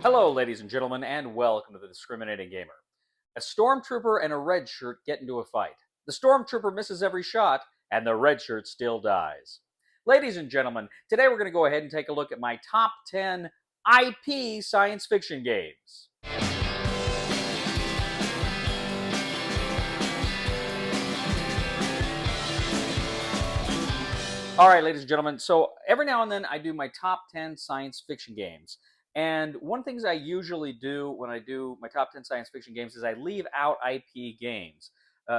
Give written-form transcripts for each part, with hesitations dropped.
Hello, ladies and gentlemen, and welcome to the Discriminating Gamer. A stormtrooper and a red shirt get into a fight. The stormtrooper misses every shot, and the red shirt still dies. Ladies and gentlemen, today we're going to go ahead and take a look at my top 10 IP science fiction games. All right, ladies and gentlemen, so every now and then I do my top 10 science fiction games. And one of the things I usually do when I do my top 10 science fiction games is I leave out IP games,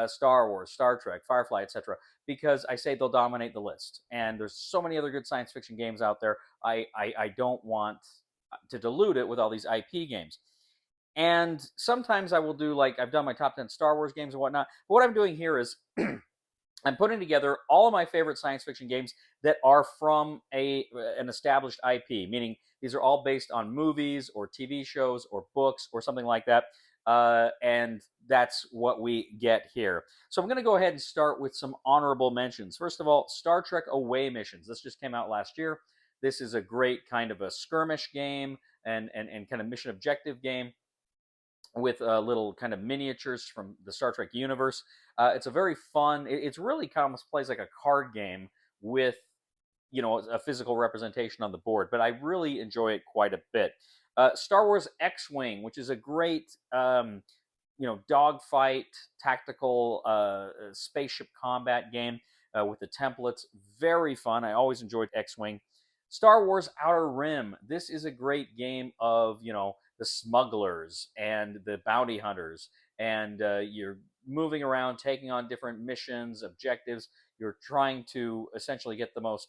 Star Wars, Star Trek, Firefly, etc., because I say they'll dominate the list. And there's so many other good science fiction games out there, I don't want to dilute it with all these IP games. And sometimes I will do, like, I've done my top 10 Star Wars games and whatnot. But what I'm doing here is I'm putting together all of my favorite science fiction games that are from an established IP, meaning these are all based on movies or TV shows or books or something like that. And that's what we get here. So I'm going to go ahead and start with some honorable mentions. First of all, Star Trek Away Missions. This just came out last year. This is a great kind of a skirmish game and kind of mission objective game with little kind of miniatures from the Star Trek universe. It's a very fun. It's really kind of almost plays like a card game with a physical representation on the board. But I really enjoy it quite a bit. Star Wars X-Wing, which is a great dogfight tactical spaceship combat game with the templates. Very fun. I always enjoyed X-Wing. Star Wars Outer Rim. This is a great game of the smugglers and the bounty hunters, and you're moving around, taking on different missions, objectives. You're trying to essentially get the most,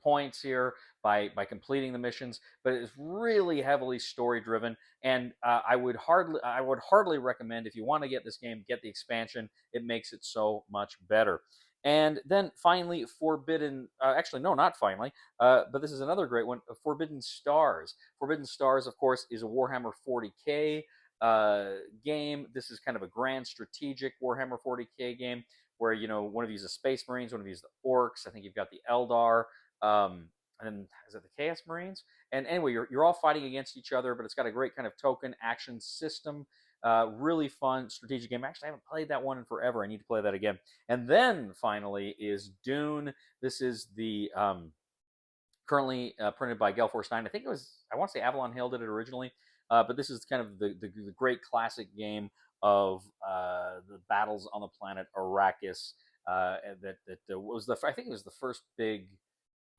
points here by completing the missions. But it's really heavily story driven, and I would hardly recommend, if you want to get this game, get the expansion. It makes it so much better. And then finally, actually, no, not finally, but this is another great one, Forbidden Stars. Forbidden Stars, of course, is a Warhammer 40K game. This is kind of a grand strategic Warhammer 40K game where, one of you is the Space Marines, one of you is the Orcs. I think you've got the Eldar, and then is it the Chaos Marines? And anyway, you're all fighting against each other, but it's got a great kind of token action system. Really fun strategic game. Actually, I haven't played that one in forever. I need to play that again. And then finally is Dune. This is the currently printed by Gale Force 9. I want to say Avalon Hill did it originally, but this is kind of the great classic game of the battles on the planet Arrakis. That was I think it was the first big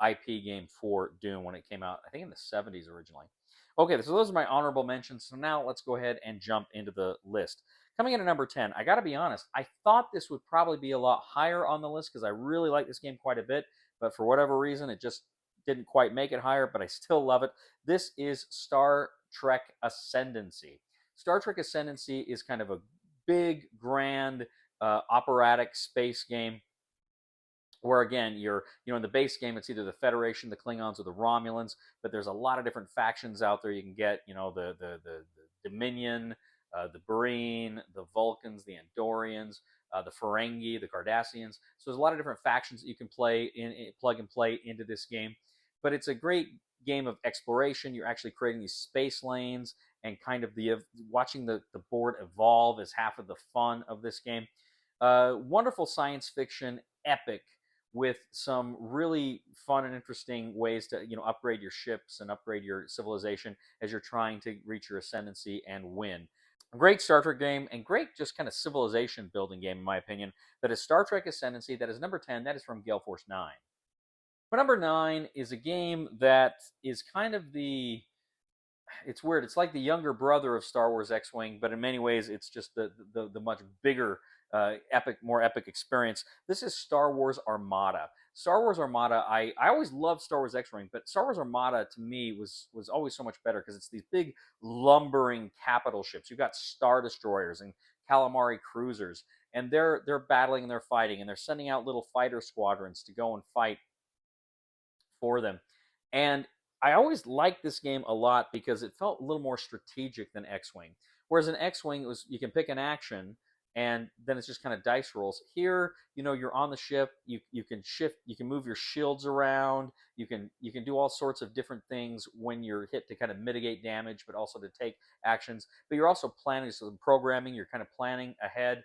IP game for Dune when it came out, I think in the 70s originally. Okay, so those are my honorable mentions. So now let's go ahead and jump into the list. Coming in at number 10, I got to be honest, I thought this would probably be a lot higher on the list because I really like this game quite a bit, but for whatever reason, it just didn't quite make it higher, but I still love it. This is Star Trek Ascendancy. Star Trek Ascendancy is kind of a big, grand, operatic space game where, again, you're in the base game, it's either the Federation, the Klingons, or the Romulans, but there's a lot of different factions out there. You can get the Dominion, the Breen, the Vulcans, the Andorians, the Ferengi, the Cardassians. So there's a lot of different factions that you can plug and play into this game. But it's a great game of exploration. You're actually creating these space lanes, and kind of watching the board evolve is half of the fun of this game. Wonderful science fiction epic with some really fun and interesting ways to upgrade your ships and upgrade your civilization as you're trying to reach your ascendancy and win. A great Star Trek game, and great just kind of civilization building game, in my opinion. That is Star Trek Ascendancy. That is number 10. That is from Gale Force 9. But number 9 is a game that is kind of it's weird. It's like the younger brother of Star Wars X-Wing, but in many ways, it's just the much bigger, more epic experience. This is Star Wars Armada. Star Wars Armada. I always loved Star Wars X-Wing, but Star Wars Armada to me was always so much better because it's these big lumbering capital ships. You've got Star Destroyers and calamari cruisers, and they're battling and they're fighting, and they're sending out little fighter squadrons to go and fight for them. And I always liked this game a lot because it felt a little more strategic than X-Wing. Whereas in X-Wing, you can pick an action and then it's just kind of dice rolls. Here, you're on the ship. You can shift. You can move your shields around. You can do all sorts of different things when you're hit to kind of mitigate damage, but also to take actions. But you're also planning some programming. You're kind of planning ahead.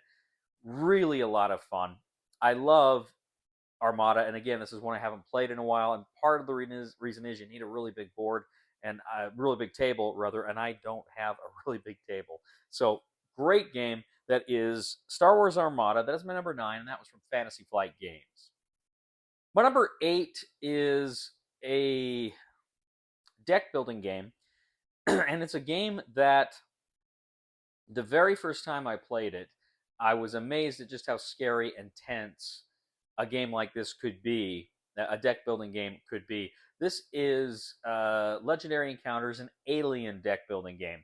Really a lot of fun. I love Armada, and again, this is one I haven't played in a while. And part of the reason is you need a really big board and a really big table, rather. And I don't have a really big table, so great game. That is Star Wars Armada. That is my number 9, and that was from Fantasy Flight Games. My number 8 is a deck building game, and it's a game that the very first time I played it, I was amazed at just how scary and tense a game like this could be, a deck building game could be. This is Legendary Encounters, an Alien deck building game.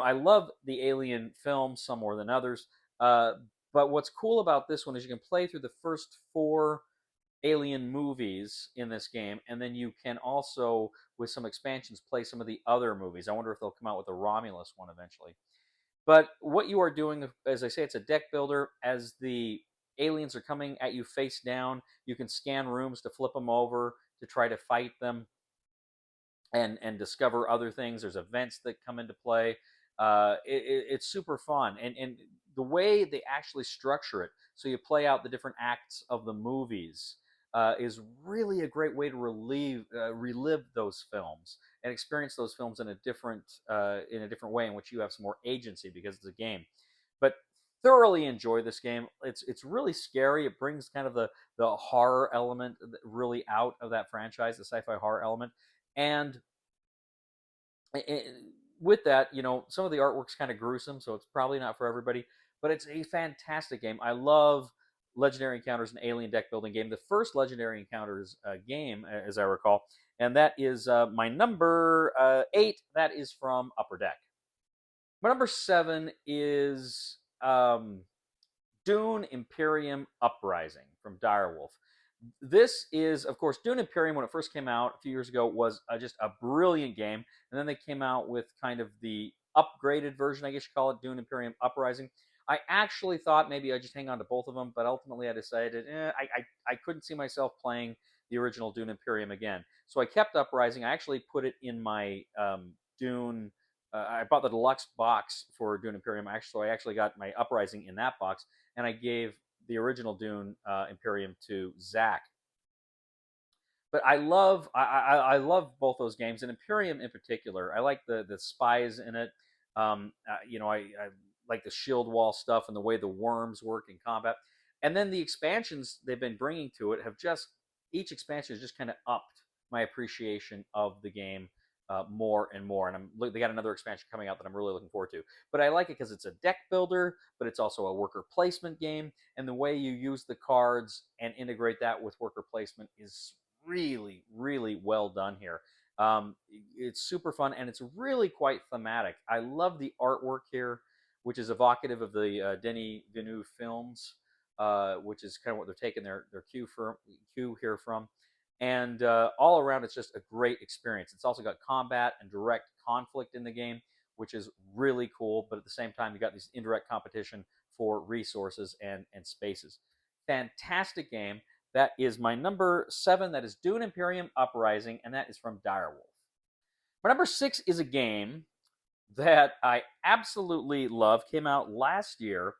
I love the Alien films, some more than others. Uh, but what's cool about this one is you can play through the first 4 Alien movies in this game, and then you can also, with some expansions, play some of the other movies. I wonder if they'll come out with a Romulus one eventually. But what you are doing, as I say, it's a deck builder. As the aliens are coming at you face down, you can scan rooms to flip them over to try to fight them and discover other things. There's events that come into play. It's super fun, and the way they actually structure it, so you play out the different acts of the movies, is really a great way to relive those films and experience those films in a different way in which you have some more agency because it's a game. But thoroughly enjoy this game. It's really scary. It brings kind of the horror element really out of that franchise, the sci-fi horror element, and with that, some of the artwork's kind of gruesome, so it's probably not for everybody. But it's a fantastic game. I love Legendary Encounters, an Alien deck building game. The first Legendary Encounters game, as I recall, and that is my number 8. That is from Upper Deck. My number 7 is Dune Imperium Uprising from Direwolf. This is, of course, Dune Imperium, when it first came out a few years ago, was just a brilliant game. And then they came out with kind of the upgraded version, I guess you call it, Dune Imperium Uprising. I actually thought maybe I'd just hang on to both of them, but ultimately I decided I couldn't see myself playing the original Dune Imperium again. So I kept Uprising. I actually put it in my Dune. I bought the deluxe box for Dune Imperium, so I actually got my Uprising in that box, and I gave the original Dune Imperium to Zach. But I love both those games, and Imperium in particular. I like the spies in it. I like the shield wall stuff and the way the worms work in combat. And then the expansions they've been bringing to it have just, each expansion has just kind of upped my appreciation of the game more and more. And they got another expansion coming out that I'm really looking forward to. But I like it because it's a deck builder, but it's also a worker placement game. And the way you use the cards and integrate that with worker placement is really, really well done here. It's super fun, and it's really quite thematic. I love the artwork here, which is evocative of the Denis Villeneuve films, which is kind of what they're taking their cue here from. And all around, it's just a great experience. It's also got combat and direct conflict in the game, which is really cool. But at the same time, you got this indirect competition for resources and spaces. Fantastic game. That is my number 7. That is Dune Imperium Uprising, and that is from Direwolf. My number 6 is a game that I absolutely love. Came out last year,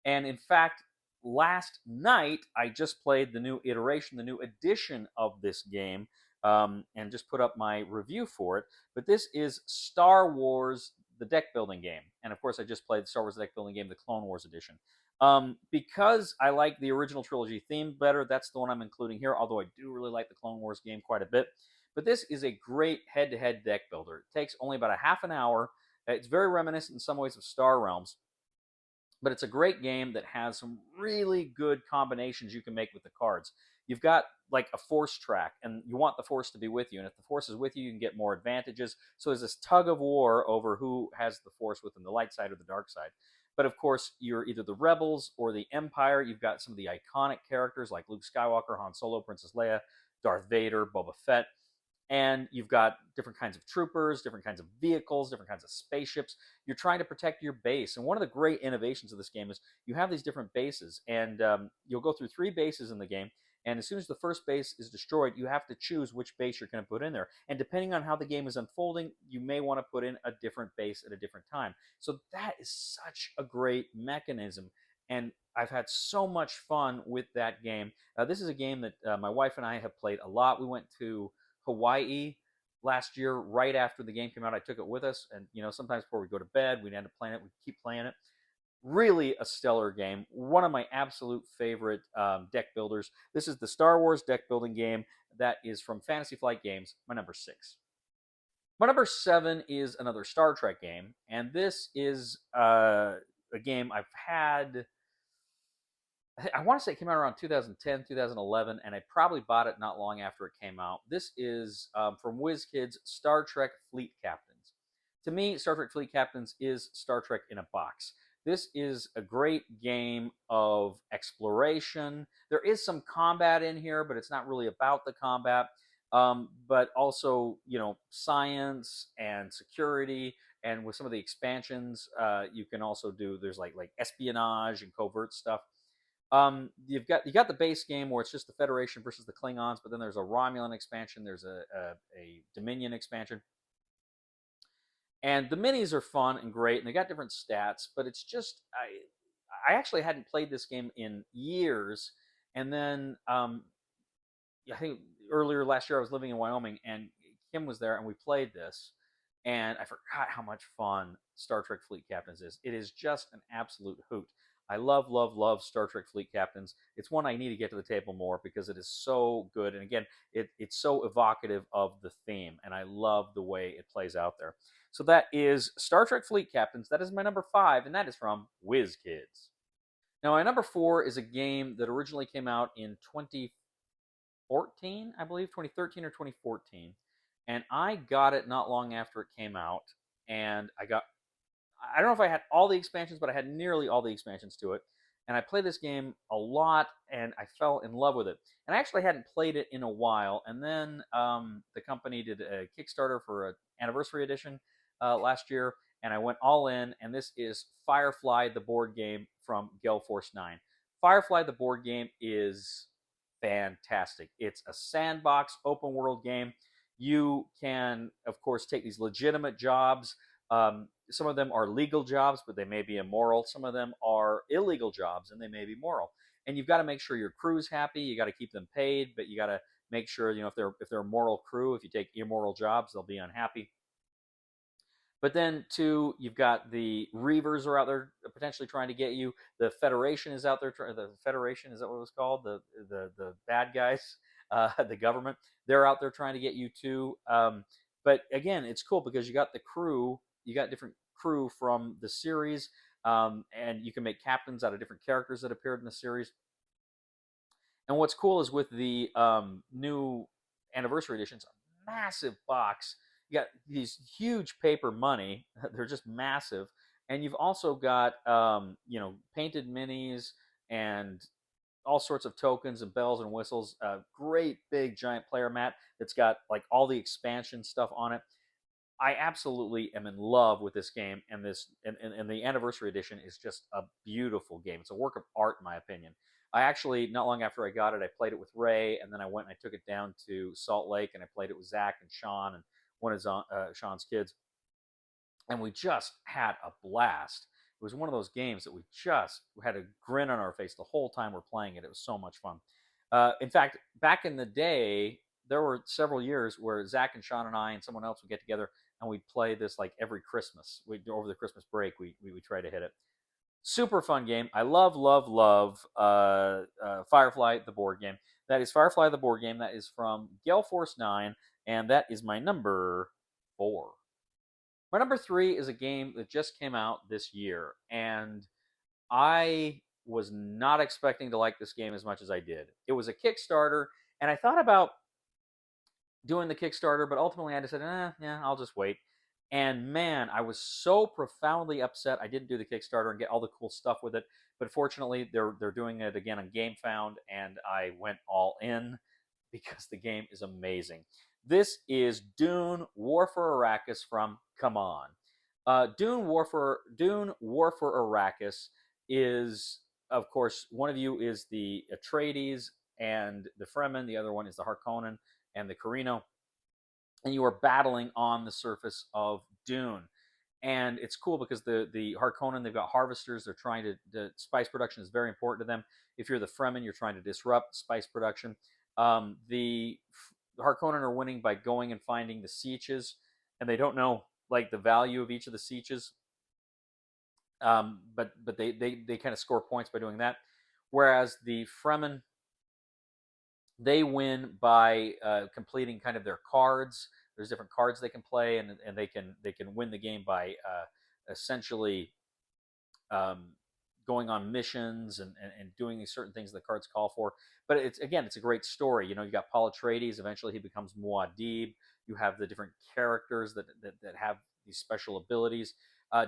and in fact, last night I just played the new iteration, the new edition of this game, and just put up my review for it. But this is Star Wars, the deck building game, and of course I just played the Star Wars deck building game, the Clone Wars edition. Because I like the original trilogy theme better, that's the one I'm including here, although I do really like the Clone Wars game quite a bit. But this is a great head-to-head deck builder. It takes only about a half an hour. It's very reminiscent in some ways of Star Realms, but it's a great game that has some really good combinations you can make with the cards. You've got like a force track, and you want the force to be with you. And if the force is with you, you can get more advantages. So there's this tug of war over who has the force within the light side or the dark side. But of course, you're either the Rebels or the Empire. You've got some of the iconic characters like Luke Skywalker, Han Solo, Princess Leia, Darth Vader, Boba Fett. and you've got different kinds of troopers, different kinds of vehicles, different kinds of spaceships. You're trying to protect your base. And one of the great innovations of this game is you have these different bases, and you'll go through 3 bases in the game. And as soon as the first base is destroyed, you have to choose which base you're going to put in there. And depending on how the game is unfolding, you may want to put in a different base at a different time. So that is such a great mechanism. And I've had so much fun with that game. This is a game that my wife and I have played a lot. We went to Hawaii last year, right after the game came out. I took it with us, and sometimes before we go to bed, we'd end up playing it. We'd keep playing it. Really a stellar game. One of my absolute favorite deck builders. This is the Star Wars deck building game that is from Fantasy Flight Games, my number 6. My number 7 is another Star Trek game, and this is a game I've had. I want to say it came out around 2010, 2011, and I probably bought it not long after it came out. This is from WizKids, Star Trek Fleet Captains. To me, Star Trek Fleet Captains is Star Trek in a box. This is a great game of exploration. There is some combat in here, but it's not really about the combat. But also, science and security, and with some of the expansions, you can also do. There's like espionage and covert stuff. You got the base game where it's just the Federation versus the Klingons, but then there's a Romulan expansion. There's a Dominion expansion. And the minis are fun and great, and they got different stats, but it's just I actually hadn't played this game in years, and then I think earlier last year I was living in Wyoming, and Kim was there, and we played this, and I forgot how much fun Star Trek Fleet Captains is. It is just an absolute hoot. I love, love, love Star Trek Fleet Captains. It's one I need to get to the table more because it is so good, and again, it's so evocative of the theme, and I love the way it plays out there. So that is Star Trek Fleet Captains. That is my number 5, and that is from WizKids. Now, my number 4 is a game that originally came out in 2014, I believe, 2013 or 2014. And I got it not long after it came out. And I don't know if I had all the expansions, but I had nearly all the expansions to it. And I played this game a lot, and I fell in love with it. And I actually hadn't played it in a while. And then the company did a Kickstarter for an anniversary edition last year, and I went all in. And this is Firefly, the board game from Gale Force 9. Firefly, the board game, is fantastic. It's a sandbox open world game. You can, of course, take these legitimate jobs. Some of them are legal jobs, but they may be immoral. Some of them are illegal jobs, and they may be moral. And you've got to make sure your crew's happy. You got to keep them paid, but you got to make sure, if they're a moral crew, if you take immoral jobs, they'll be unhappy. But then, too, you've got the Reavers are out there potentially trying to get you. The Federation is out there. The Federation, is that what it was called? The bad guys, the government. They're out there trying to get you too. But again, it's cool because you got the crew. You got different crew from the series, and you can make captains out of different characters that appeared in the series. And what's cool is with the new anniversary editions, a massive box. You got these huge paper money. They're just massive. And you've also got, painted minis and all sorts of tokens and bells and whistles. A great big giant player mat that's got like all the expansion stuff on it. I absolutely am in love with this game, and the anniversary edition is just a beautiful game. It's a work of art, in my opinion. I actually, not long after I got it, I played it with Ray, and then I went and I took it down to Salt Lake, and I played it with Zach and Sean and one of Sean's kids, and we just had a blast. It was one of those games that we just had a grin on our face the whole time we're playing it. It was so much fun. In fact, back in the day, there were several years where Zach and Sean and I and someone else would get together and we'd play this like every Christmas. Over the Christmas break, we would try to hit it. Super fun game. I love, love, love Firefly, the board game. That is Firefly, the board game. That is from Gale Force 9, and that is my number 4. My number 3 is a game that just came out this year, and I was not expecting to like this game as much as I did. It was a Kickstarter, and I thought about doing the Kickstarter, but ultimately I decided, yeah, I'll just wait. And man, I was so profoundly upset I didn't do the Kickstarter and get all the cool stuff with it. But fortunately, they're doing it again on GameFound, and I went all in because the game is amazing. This is Dune: War for Arrakis from Come On. Dune War for Arrakis is, of course, one of you is the Atreides and the Fremen, the other one is the Harkonnen and the Carino, and you are battling on the surface of Dune. And it's cool because the Harkonnen, they've got harvesters. They're trying to, the spice production is very important to them. If you're the Fremen, you're trying to disrupt spice production. The Harkonnen are winning by going and finding the sieges, and they don't know like the value of each of the sieges. But they kind of score points by doing that. Whereas the Fremen, they win by completing kind of their cards. There's different cards they can play, and they can win the game by essentially um, going on missions and doing these certain things the cards call for. But it's a great story. You know, you got Paul Atreides. Eventually, he becomes Muad'Dib. You have the different characters that have these special abilities.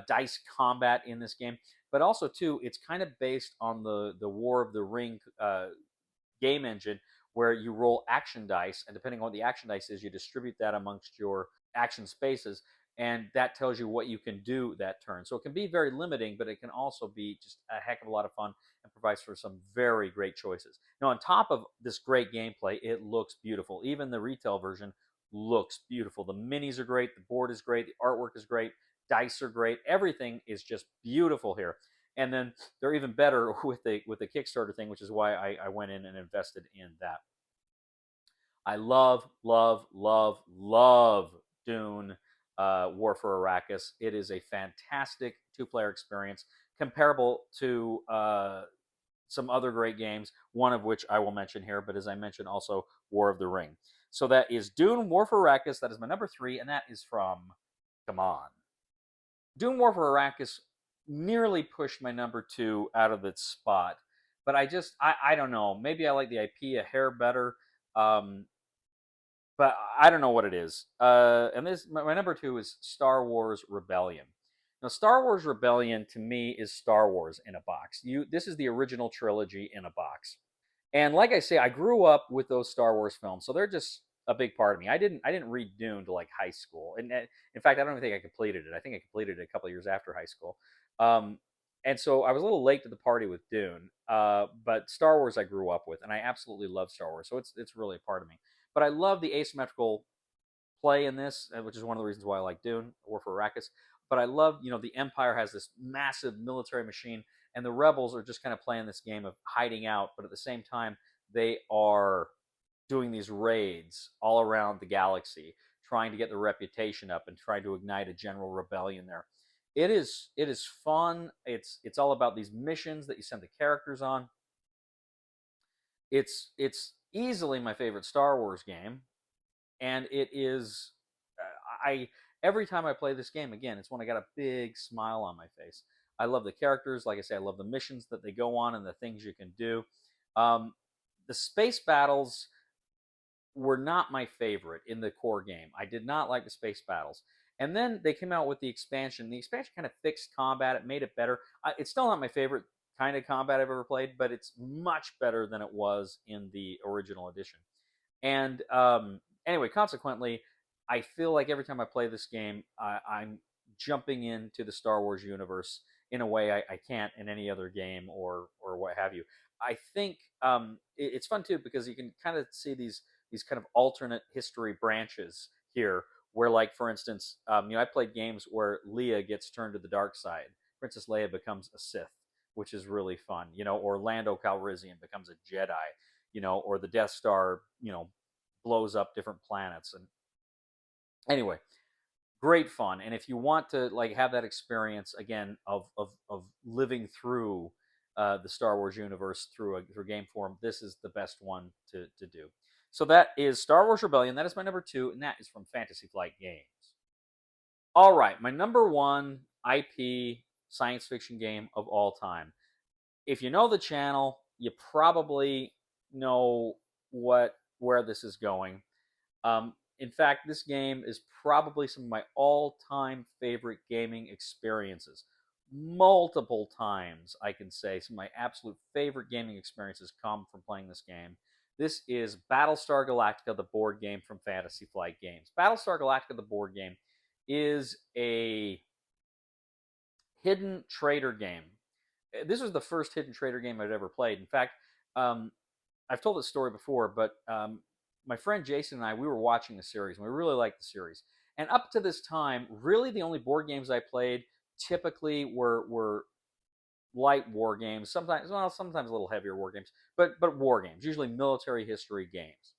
Dice combat in this game, but also too, it's kind of based on the War of the Ring game engine, where you roll action dice, and depending on what the action dice is, you distribute that amongst your action spaces, and that tells you what you can do that turn. So it can be very limiting, but it can also be just a heck of a lot of fun and provides for some very great choices. Now, on top of this great gameplay, it looks beautiful. Even the retail version looks beautiful. The minis are great, the board is great, the artwork is great, dice are great. Everything is just beautiful here. And then they're even better with the Kickstarter thing, which is why I went in and invested in that. I love, love, love, love Dune War for Arrakis. It is a fantastic two-player experience, comparable to some other great games, one of which I will mention here, but as I mentioned, also War of the Ring. So that is Dune War for Arrakis. That is my number 3, and that is from Come On. Dune War for Arrakis nearly pushed my number 2 out of its spot, but I don't know. Maybe I like the IP a hair better. Um, but I don't know what it is. And this my number 2 is Star Wars Rebellion. Now, Star Wars Rebellion to me is Star Wars in a box. This is the original trilogy in a box. And like I say, I grew up with those Star Wars films, so they're just a big part of me. I didn't read Dune to like high school, and in fact, I don't even think I completed it. I think I completed it a couple of years after high school, um, and so I was a little late to the party with Dune. But Star Wars I grew up with, and I absolutely love Star Wars, so it's really a part of me. But I love the asymmetrical play in this, which is one of the reasons why I like Dune, War for Arrakis. But I love, the Empire has this massive military machine, and the rebels are just kind of playing this game of hiding out, but at the same time, they are doing these raids all around the galaxy, trying to get their reputation up and trying to ignite a general rebellion there. It is fun. It's all about these missions that you send the characters on. It's easily my favorite Star Wars game, and it is I every time I play this game again, it's when I got a big smile on my face. I love the characters, like I say, I love the missions that they go on and the things you can do. Um, the space battles were not my favorite in the core game. I did not like the space battles. And then they came out with the expansion. The expansion kind of fixed combat. It made it better. It's still not my favorite kind of combat I've ever played, but it's much better than it was in the original edition. And anyway, consequently, I feel like every time I play this game, I'm jumping into the Star Wars universe in a way I can't in any other game or what have you. I think it's fun too because you can kind of see these kind of alternate history branches here, where, like, for instance, I played games where Leia gets turned to the dark side. Princess Leia becomes a Sith, which is really fun. Or Lando Calrissian becomes a Jedi. Or the Death Star, blows up different planets. And anyway, great fun. And if you want to like have that experience again of living through the Star Wars universe through game form, this is the best one to do. So that is Star Wars Rebellion. That is my number 2, and that is from Fantasy Flight Games. All right, my number 1 IP science fiction game of all time. If you know the channel, you probably know where this is going. In fact, this game is probably some of my all-time favorite gaming experiences. Multiple times, I can say, some of my absolute favorite gaming experiences come from playing this game. This is Battlestar Galactica, the board game from Fantasy Flight Games. Battlestar Galactica, the board game, is a hidden trader game. This was the first hidden trader game I'd ever played. In fact, I've told this story before, but my friend Jason and I, we were watching the series, and we really liked the series. And up to this time, really the only board games I played typically were light war games, sometimes a little heavier war games, but war games, usually military history games.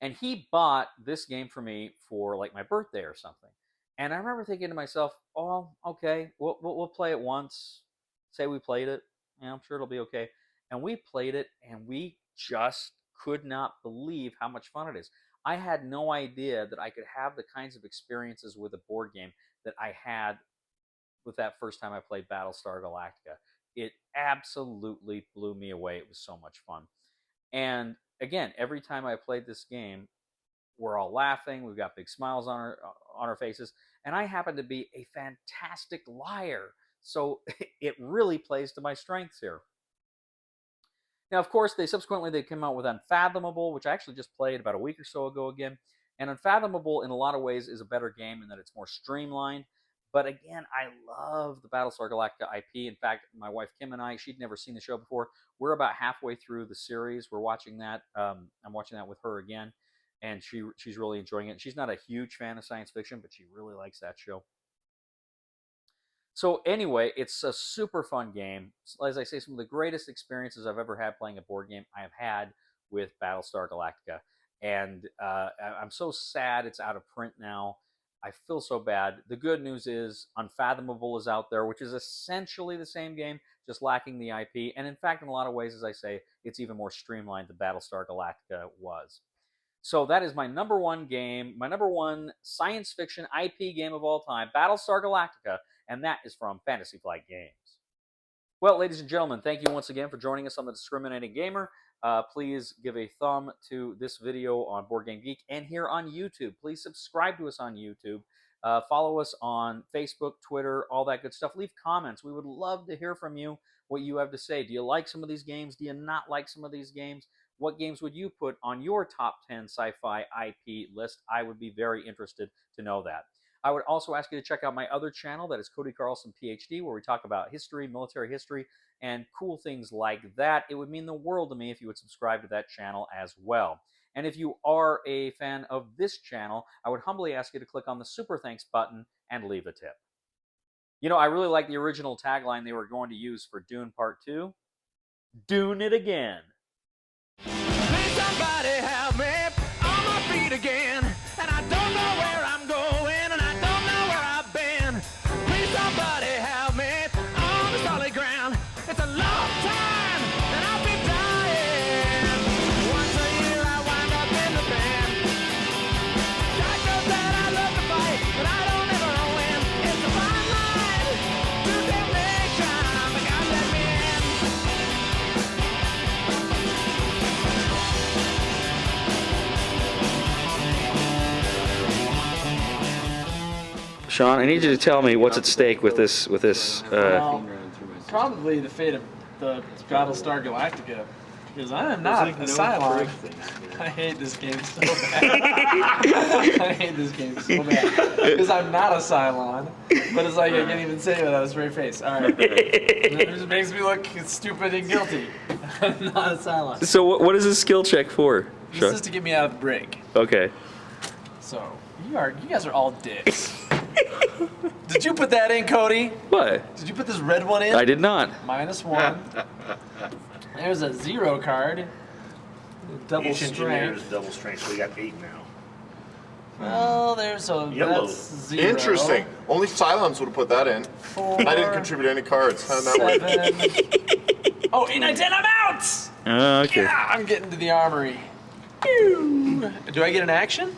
And he bought this game for me for like my birthday or something. And I remember thinking to myself, oh, okay, we'll play it once, say we played it, I'm sure it'll be okay. And we played it, and we just could not believe how much fun it is. I had no idea that I could have the kinds of experiences with a board game that I had with that first time I played Battlestar Galactica. It absolutely blew me away. It was so much fun. And again, every time I played this game, we're all laughing. We've got big smiles on our faces. And I happen to be a fantastic liar. So it really plays to my strengths here. Now, of course, they came out with Unfathomable, which I actually just played about a week or so ago again. And Unfathomable, in a lot of ways, is a better game in that it's more streamlined. But again, I love the Battlestar Galactica IP. In fact, my wife Kim and I, she'd never seen the show before. We're about halfway through the series. We're watching that. I'm watching that with her again, and she's really enjoying it. She's not a huge fan of science fiction, but she really likes that show. So anyway, it's a super fun game. As I say, some of the greatest experiences I've ever had playing a board game I have had with Battlestar Galactica. And I'm so sad it's out of print now. I feel so bad. The good news is Unfathomable is out there, which is essentially the same game, just lacking the IP. And in fact, in a lot of ways, as I say, it's even more streamlined than Battlestar Galactica was. So that is my number one game, my number one science fiction IP game of all time, Battlestar Galactica, and that is from Fantasy Flight Games. Well, ladies and gentlemen, thank you once again for joining us on The Discriminating Gamer. Please give a thumb to this video on Board Game Geek and here on YouTube. Please subscribe to us on YouTube. Follow us on Facebook, Twitter, all that good stuff. Leave comments. We would love to hear from you, what you have to say. Do you like some of these games? Do you not like some of these games? What games would you put on your top 10 sci-fi IP list? I would be very interested to know that. I would also ask you to check out my other channel, that is Cody Carlson, PhD, where we talk about history, military history, and cool things like that. It would mean the world to me if you would subscribe to that channel as well. And if you are a fan of this channel, I would humbly ask you to click on the Super Thanks button and leave a tip. You know, I really like the original tagline they were going to use for Dune Part 2. Dune it again. Please somebody help me on my feet again, and I don't know where I'm going, and I don't know where I've been. Please somebody help me on the solid ground. It's a long time, and I'll be dying. Once a year I wind up in the band. God knows that I love to fight, but I don't ever win. It's a fine line to damnation, but God let me in. Sean, I need you to tell me what's at stake with this. Well, probably the fate of the Battlestar Galactica, because I am not a Cylon. I hate this game so bad. I hate this game so bad because I'm not a Cylon. But it's like I can't even say it without a straight face. All right, it just makes me look stupid and guilty. I'm not a Cylon. So what is this skill check for, Sean? This is to get me out of the break. Okay. So you guys are all dicks. Did you put that in, Cody? What? Did you put this red one in? I did not. -1. There's a 0 card. Double Each engineer strength. is double strength, so we got 8 now. Well, there's a Yellow. that's 0. Interesting. Only Cylons would have put that in. 4, I didn't contribute any cards. How did that work? 7. Oh, 8, 9, 10, I'm out! Okay. Yeah, I'm getting to the armory. Pew. Do I get an action?